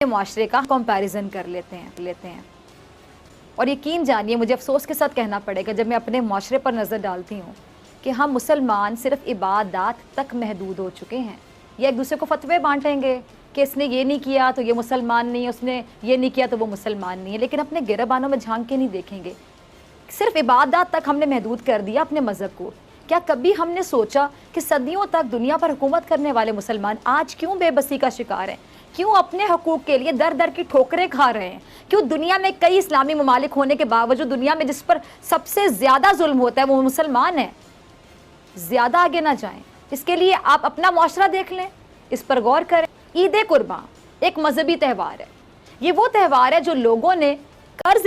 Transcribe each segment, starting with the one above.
मुआशरे का कंपैरिजन कर लेते हैं। और यकीन जानिए, मुझे अफसोस के साथ कहना पड़ेगा जब मैं अपने मुआशरे पर नज़र डालती हूँ कि हम मुसलमान सिर्फ इबादत तक महदूद हो चुके हैं। ये एक दूसरे को फतवे बांटेंगे कि इसने ये नहीं किया तो ये मुसलमान नहीं है, उसने ये नहीं किया तो वो मुसलमान नहीं है, लेकिन अपने गिरबानों में झांक के नहीं देखेंगे। सिर्फ इबादत तक हमने महदूद कर दिया अपने मज़हब को। क्या कभी हमने सोचा कि सदियों तक दुनिया पर हुकूमत करने वाले मुसलमान आज क्यों बेबसी का शिकार हैं, क्यों अपने हकूक़ के लिए दर दर की ठोकरें खा रहे हैं, क्यों दुनिया में कई इस्लामी ममालिक होने के बावजूद दुनिया में जिस पर सबसे ज़्यादा जुल्म होता है वो मुसलमान है। ज़्यादा आगे ना जाएं, इसके लिए आप अपना मुआशरा देख लें, इस पर गौर करें। ईद कुर्बान एक मजहबी त्यौहार है। ये वो त्यौहार है जो लोगों ने कर्ज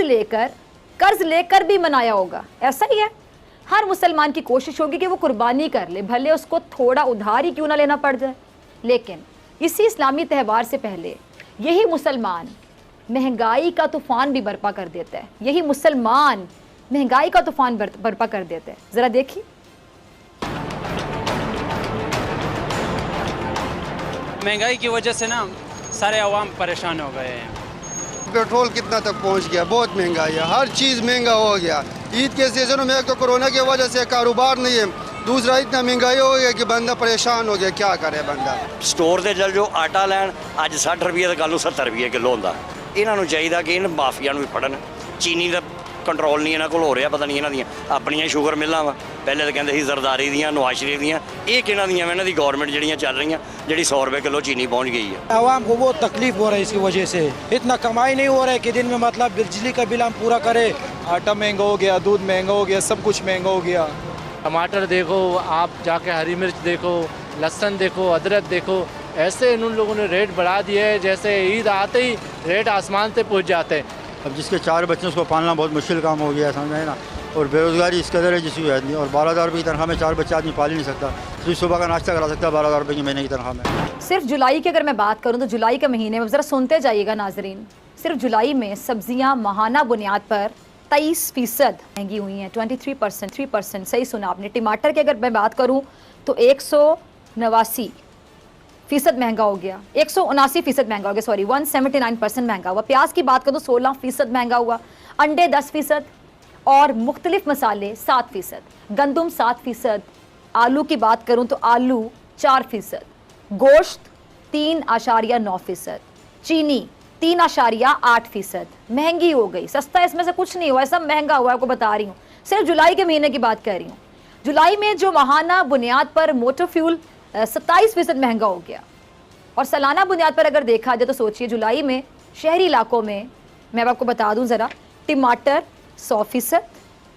लेकर भी मनाया होगा। ऐसा ही है, हर मुसलमान की कोशिश होगी कि वो कुर्बानी कर ले, भले उसको थोड़ा उधार ही क्यों ना लेना पड़ जाए। लेकिन इसी इस्लामी त्यौहार से पहले यही मुसलमान महंगाई का तूफान भी बर्पा कर देता है। यही मुसलमान महंगाई का तूफान बर्पा कर देता है। ज़रा देखिए, महंगाई की वजह से ना सारे अवाम परेशान हो गए हैं। पेट्रोल कितना तक पहुंच गया, बहुत महंगाई है, हर चीज़ महंगा हो गया। ईद के सीजन में एक तो कोरोना की वजह से कारोबार नहीं है, दूसरा इतना महंगाई हो गया कि बंदा परेशान हो गया, क्या करे बंदा। स्टोर से चल जो आटा लैन अज 60 रुपये तो कल 70 रुपये किलो होंदा। इन्हों चाहिए कि इन माफिया भी फड़न। चीनी का कंट्रोल नहीं इन्हों को हो रहा, पता नहीं इन्हों अपन शुगर मिल्लां वा पहले तो कहते सी जरदारी दियाँ, नवाशरी दियाँ, ये किन्हों दियाँ इन्हों की गौरमेंट जड़ियाँ चल रही जी 100 रुपये किलो चीनी पहुँच गई है। आवाम को बहुत तकलीफ हो रही है इसकी वजह से। इतना कमाई नहीं हो रहा है कि दिन में मतलब बिजली का बिल हम पूरा करें। आटा महंगा हो गया, दूध महंगा हो गया, सब कुछ महंगा हो गया। टमाटर देखो, आप जाके हरी मिर्च देखो, लहसुन देखो, अदरक देखो, ऐसे इन लोगों ने रेट बढ़ा दिए है जैसे ईद आते ही रेट आसमान से पहुंच जाते हैं। अब जिसके 4 बच्चे उसको पालना बहुत मुश्किल काम हो गया है, समझे ना। और बेरोज़गारी इस कदर है जिसकी वजह नहीं। और 12,000 रुपये की तनख्वाह में 4 बच्चे आदमी पाल ही नहीं सकता। सिर्फ सुबह का नाश्ता करा सकता है 12,000 रुपये की महीने की तनख्वाह में। सिर्फ जुलाई की अगर मैं बात करूं तो जुलाई के महीने में, ज़रा सुनते जाइएगा नाजरीन, सिर्फ जुलाई में सब्जियां माहाना बुनियाद पर 23% महंगी हुई हैं। 3% सही सुना आपने। टमाटर की अगर मैं बात करूं तो 189% महंगा हो गया, 179% महंगा हो गया, सॉरी 179% महंगा हुआ। प्याज की बात करूं तो 16% महंगा हुआ, अंडे 10% और मुख्तलिफ मसाले 7%, गंदम 7%, आलू की बात करूं तो आलू 4%, गोश्त 3.9%, चीनी 3.8%। महंगी हो गई, सस्ता इसमें से कुछ नहीं हुआ, सब महंगा हुआ, आपको बता रही हूँ। सिर्फ जुलाई के महीने की बात कर रही हूँ। जुलाई में जो माहाना बुनियाद पर मोटर फ्यूल 27% महंगा हो गया। और सालाना बुनियाद पर अगर देखा जाए तो सोचिए, जुलाई में शहरी इलाकों में मैं आपको बता दूं ज़रा, टमाटर 100%,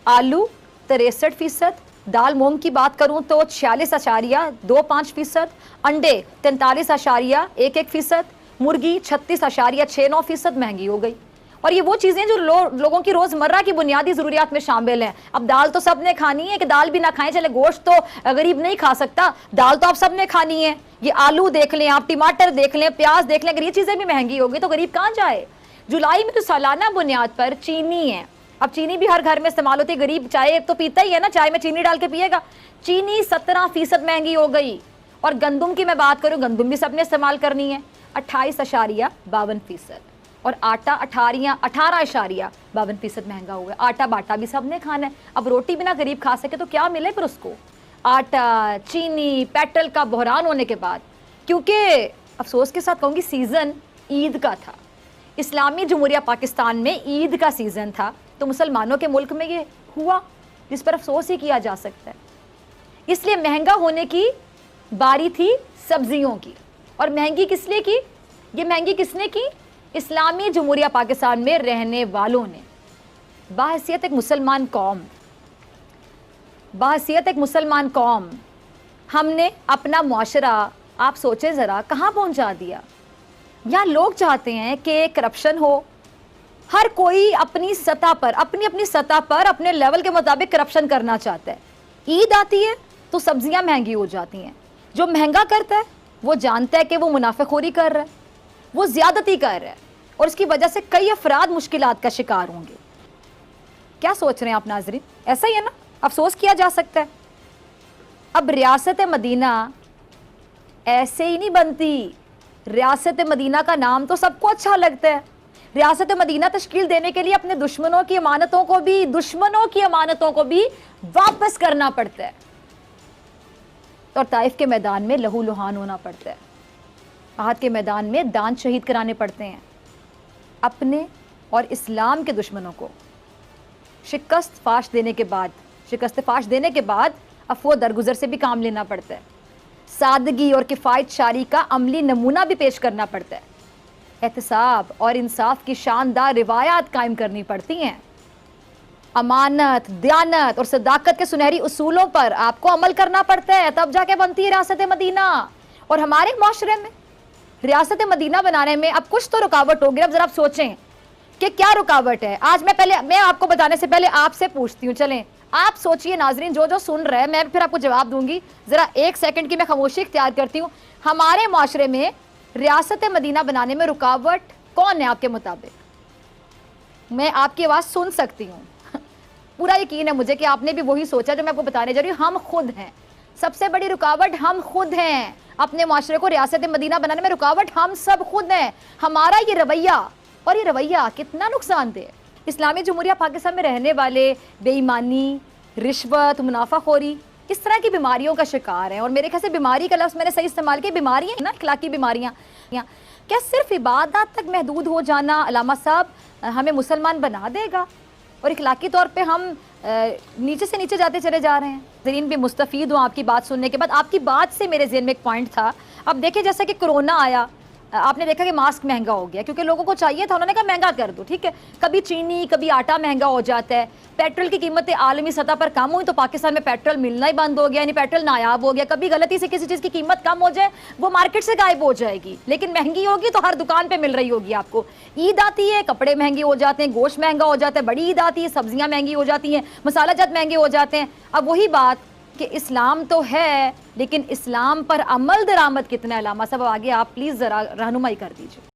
आलू 63%, दाल मूंग की बात करूं तो 46.25%, अंडे 43.11%, मुर्गी 36.69% महंगी हो गई। और ये वो चीज़ें जो लोगों की रोज़मर्रा की बुनियादी ज़रूरियात में शामिल हैं। अब दाल तो सब ने खानी है कि दाल भी ना खाएं, चले गोश्त तो गरीब नहीं खा सकता, दाल तो आप सब ने खानी है। ये आलू देख लें आप, टमाटर देख लें, प्याज देख लें, अगर ये चीज़ें भी महंगी होगी तो गरीब कहाँ जाए। जुलाई में तो सालाना बुनियाद पर चीनी है। अब चीनी भी हर घर में इस्तेमाल होती है, गरीब चाय तो पीता ही है ना, चाय में चीनी डाल के पिएगा। चीनी 17% महंगी हो गई। और गंदम की मैं बात करूँ, गंदम भी सबने इस्तेमाल करनी है, 28.52%। और आटा 18.52% महंगा हुआ है। आटा बाटा भी सबने खाना है। अब रोटी बिना गरीब खा सके तो क्या मिले फिर उसको। आटा, चीनी, पेट्रोल का बहरान होने के बाद, क्योंकि अफसोस के साथ कहूँगी सीज़न ईद का था, इस्लामी जमहूरिया पाकिस्तान में ईद का सीज़न था, तो मुसलमानों के मुल्क में ये हुआ जिस पर अफसोस ही किया जा सकता है। इसलिए महंगा होने की बारी थी सब्जियों की। और महंगी किस लिए की? ये महंगी किसने की? इस्लामी जमहूरिया पाकिस्तान में रहने वालों ने। बाहैसियत एक मुसलमान कौम हमने अपना मुआशरा, आप सोचें ज़रा, कहाँ पहुँचा दिया। यहाँ लोग चाहते हैं कि करप्शन हो, हर कोई अपनी सतह पर, अपनी सतह पर अपने लेवल के मुताबिक करप्शन करना चाहता है। ईद आती है तो सब्जियां महंगी हो जाती हैं। जो महंगा करता है वो जानता है कि वो मुनाफेखोरी कर रहा है, वो ज्यादती कर रहा है, और इसकी वजह से कई अफराद मुश्किलात का शिकार होंगे। क्या सोच रहे हैं आप नाजरीन? ऐसा ही है ना, अफसोस किया जा सकता है। अब रियासत मदीना ऐसे ही नहीं बनती, रियासत मदीना का नाम तो सबको अच्छा लगता है। रियासत मदीना तश्कील देने के लिए अपने दुश्मनों की अमानतों को भी वापस करना पड़ता है और ताइफ के मैदान में लहू लुहान होना पड़ता है। आहद के मैदान में दान शहीद कराने पड़ते हैं। अपने और इस्लाम के दुश्मनों को शिकस्त फाश देने के बाद अफवो दरगुजर से भी काम लेना पड़ता है। सादगी और किफ़ायत शारी का अमली नमूना भी पेश करना पड़ता है। एहतिसाब और इंसाफ की शानदार रिवायात कायम करनी पड़ती हैं। अमानत, दयानत और सदाकत के सुनहरी उसूलों पर आपको अमल करना पड़ता है, तब जाके बनती है रियासत मदीना। और हमारे माशरे में रियासत मदीना बनाने में अब कुछ तो रुकावट होगी। अब जरा आप सोचें कि क्या रुकावट है। आज मैं आपको बताने से पहले आपसे पूछती हूँ, चलें आप सोचिए नाजरीन, जो सुन रहे हैं, मैं फिर आपको जवाब दूंगी। जरा 1 सेकंड की मैं खामोशी इख्तियार करती हूँ। हमारे माशरे में रियासत मदीना बनाने में रुकावट कौन है आपके मुताबिक? मैं आपकी आवाज़ सुन सकती हूँ। पूरा यकीन है मुझे कि आपने भी वही सोचा जो मैं आपको बताने जा रही हूँ। हम खुद हैं, सबसे बड़ी रुकावट हम खुद हैं। अपने माशरे को रियासत मदीना बनाने में रुकावट हम सब खुद हैं। हमारा ये रवैया कितना नुकसानदेह। इस्लामी जमहूरिया पाकिस्तान में रहने वाले बेईमानी, रिश्वत, मुनाफाखोरी, इस तरह की बीमारियों का शिकार है। और मेरे ख्याल से बीमारी का लफ्ज़ मैंने सही इस्तेमाल किया, बीमारियाँ ना, इखलाकी बीमारियाँ। क्या सिर्फ इबादत तक महदूद हो जाना अलामा साहब हमें मुसलमान बना देगा? और इखलाकी तौर पे हम नीचे से नीचे जाते चले जा रहे हैं। ज़रीन भी मुस्तफ़ीद हूँ आपकी बात सुनने के बाद। आपकी बात से मेरे ज़हन में एक पॉइंट था। अब देखिए, जैसा कि कोरोना आया, आपने देखा कि मास्क महंगा हो गया क्योंकि लोगों को चाहिए था, उन्होंने कहा महंगा कर दो, ठीक है। कभी चीनी, कभी आटा महंगा हो जाता है। पेट्रोल की कीमतें आलमी सतह पर कम हुई तो पाकिस्तान में पेट्रोल मिलना ही बंद हो गया, यानी पेट्रोल नायाब हो गया। कभी गलती से किसी चीज़ की कीमत कम हो जाए, वो मार्केट से गायब हो जाएगी, लेकिन महंगी होगी तो हर दुकान पर मिल रही होगी आपको। ईद आती है, कपड़े महंगे हो जाते हैं, गोश्त महंगा हो जाता है, बड़ी ईद आती है, सब्जियाँ महंगी हो जाती हैं, मसाला जात महंगे हो जाते हैं। अब वही बात कि इस्लाम तो है, लेकिन इस्लाम पर अमल दरामद कितना है? अलामा साहब आगे आप प्लीज़ ज़रा रहनुमाई कर दीजिए।